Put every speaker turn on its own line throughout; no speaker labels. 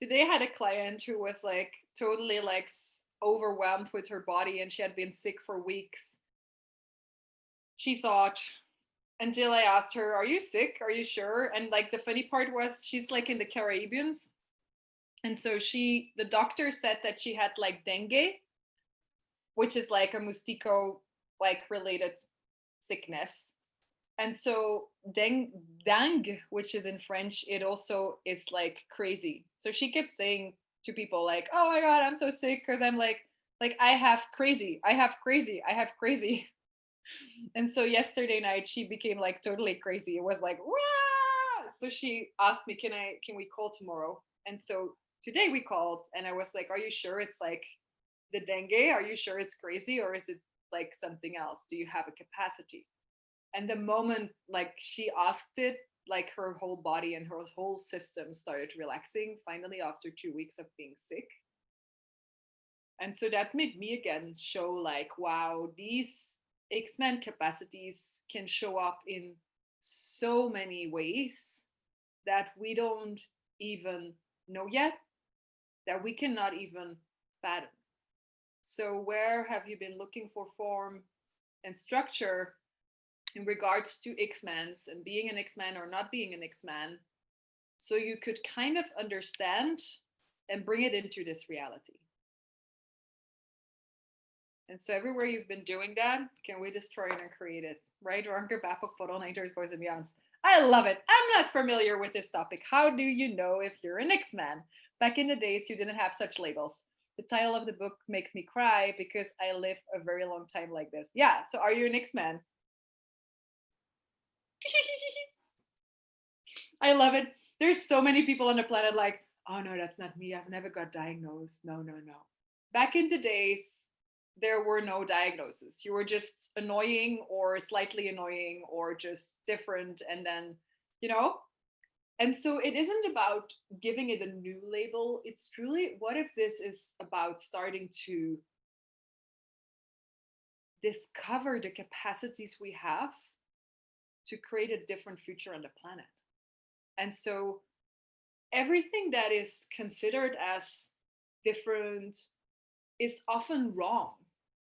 Today I had a client who was like totally like overwhelmed with her body and she had been sick for weeks. She thought until I asked her, "Are you sick? Are you sure?" And like the funny part was she's like in the Caribbeans. And so the doctor said that she had like dengue, which is like a mosquito like related sickness. And so dengue, which is in French, it also is like crazy. So she kept saying to people like, "Oh my god, I'm so sick," because I'm like I have crazy, I have crazy, I have crazy. And so yesterday night she became like totally crazy. It was like, "Wah!" So she asked me, can we call tomorrow?" And so today we called and I was like, "Are you sure it's like the dengue? Are you sure it's crazy or is it like something else? Do you have a capacity?" And the moment like she asked it, like her whole body and her whole system started relaxing finally after 2 weeks of being sick. And so that made me again show like, wow, these X-Men capacities can show up in so many ways that we don't even know yet, that we cannot even fathom. So where have you been looking for form and structure in regards to X-Mans and being an X-Man or not being an X-Man, so you could kind of understand and bring it into this reality? And so everywhere you've been doing that, can we destroy it and create it? Right? Ranker Bapok Poronators Boys and Beyonds. I love it. I'm not familiar with this topic. How do you know if you're an X-Man? Back in the days, you didn't have such labels. The title of the book makes me cry because I live a very long time like this. Yeah. So are you an X-Man? I love it. There's so many people on the planet like, "Oh no, that's not me. I've never got diagnosed. No, no, no." Back in the days, there were no diagnoses. You were just annoying or slightly annoying or just different. And then, you know, and so it isn't about giving it a new label. It's truly, what if this is about starting to discover the capacities we have to create a different future on the planet? And so everything that is considered as different is often wrong,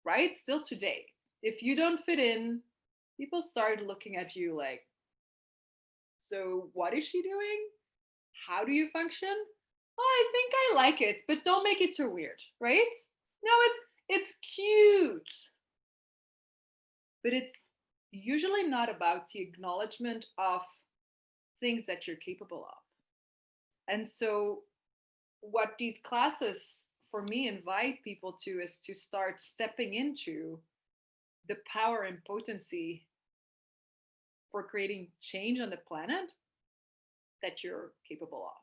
right? Still today. If you don't fit in, people start looking at you like, "So what is she doing? How do you function?" "Oh, I think I like it, but don't make it too weird," right? No, it's cute, but it's usually not about the acknowledgement of things that you're capable of. And so what these classes for me invite people to is to start stepping into the power and potency for creating change on the planet that you're capable of.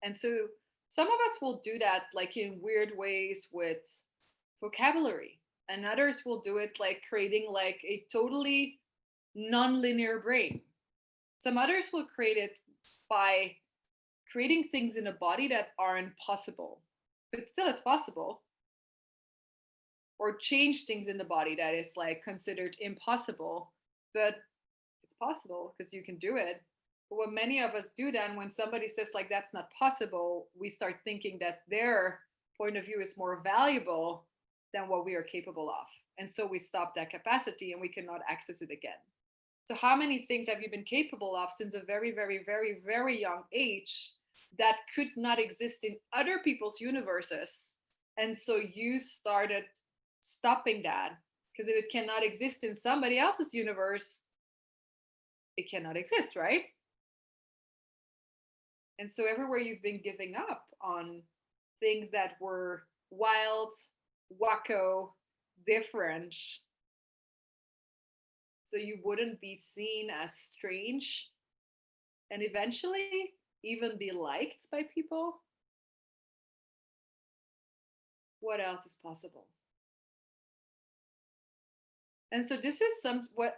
And so some of us will do that like in weird ways with vocabulary, and others will do it like creating like a totally non-linear brain. Some others will create it by creating things in a body that are impossible, but still it's possible, or change things in the body that is like considered impossible, but it's possible because you can do it. But what many of us do then, when somebody says like that's not possible, we start thinking that their point of view is more valuable than what we are capable of. And so we stop that capacity and we cannot access it again. So how many things have you been capable of since a very, very, very, very young age that could not exist in other people's universes? And so you started stopping that, because if it cannot exist in somebody else's universe, it cannot exist, right? And so everywhere you've been giving up on things that were wild, wacko, different, so you wouldn't be seen as strange and eventually even be liked by people, what else is possible? And so this is what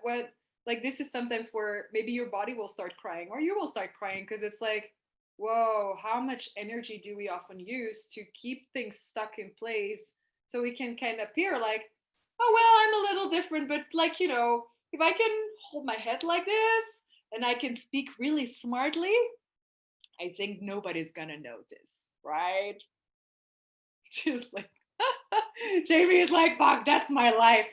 like this is sometimes where maybe your body will start crying or you will start crying, because it's like, whoa, how much energy do we often use to keep things stuck in place so we can kind of appear like, "Oh well, I'm a little different, but like, if I can hold my head like this and I can speak really smartly, I think nobody's gonna notice, right? Just like Jamie is like, fuck, that's my life.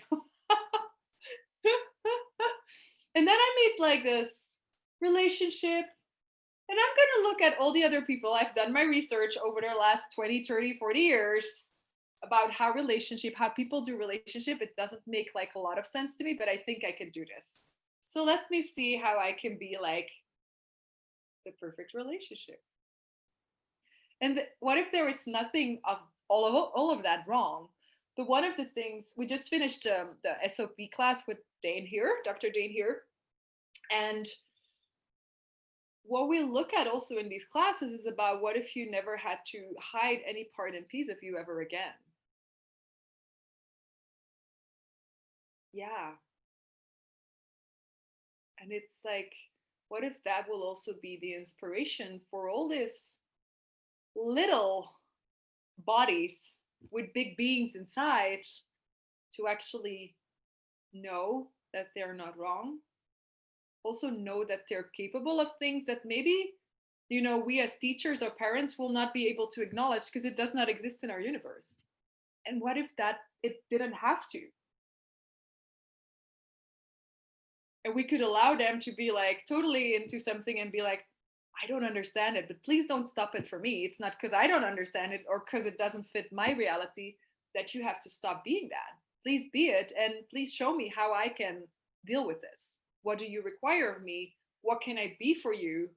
And then I meet like this relationship, and I'm going to look at all the other people. I've done my research over the last 20, 30, 40 years about how people do relationship. It doesn't make like a lot of sense to me, but I think I can do this. So let me see how I can be like the perfect relationship. And what if there is nothing of all of that wrong? But one of the things we just finished the SOP class with Dane here, Dr. Dane here, and what we look at also in these classes is about what if you never had to hide any part and piece of you ever again? Yeah. And it's like, what if that will also be the inspiration for all these little bodies with big beings inside to actually know that they're not wrong, also know that they're capable of things that maybe we as teachers or parents will not be able to acknowledge because it does not exist in our universe. And what if that it didn't have to, and we could allow them to be like totally into something and be like, I don't understand it, but please don't stop it for me. It's not because I don't understand it or because it doesn't fit my reality that you have to stop being that. Please be it, and please show me how I can deal with this. What do you require of me? What can I be for you?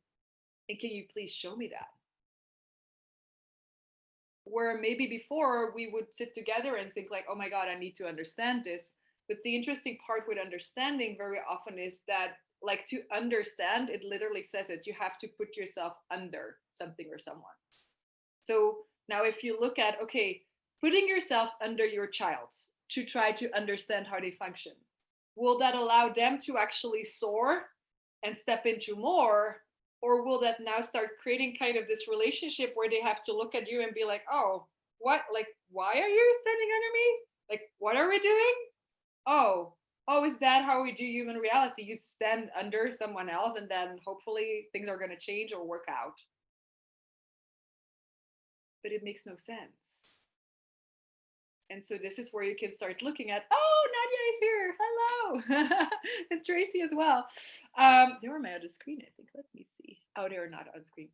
And can you please show me that? Where maybe before we would sit together and think like, oh my God, I need to understand this. But the interesting part with understanding very often is that, like, to understand, it literally says that you have to put yourself under something or someone. So now if you look at, okay, putting yourself under your child to try to understand how they function, will that allow them to actually soar and step into more? Or will that now start creating kind of this relationship where they have to look at you and be like, oh, what, like, why are you standing under me? Like, what are we doing? Oh, oh, is that how we do human reality? You stand under someone else and then hopefully things are going to change or work out. But it makes no sense. And so this is where you can start looking at, oh, Nadia is here. Hello. And Tracy as well. They were my other screen, I think. Let me see. Oh, they are not on screen.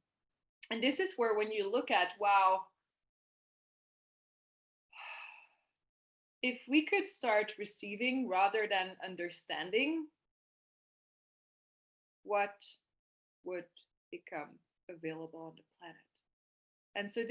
And this is where when you look at, wow, if we could start receiving rather than understanding, what would become available on the planet? And so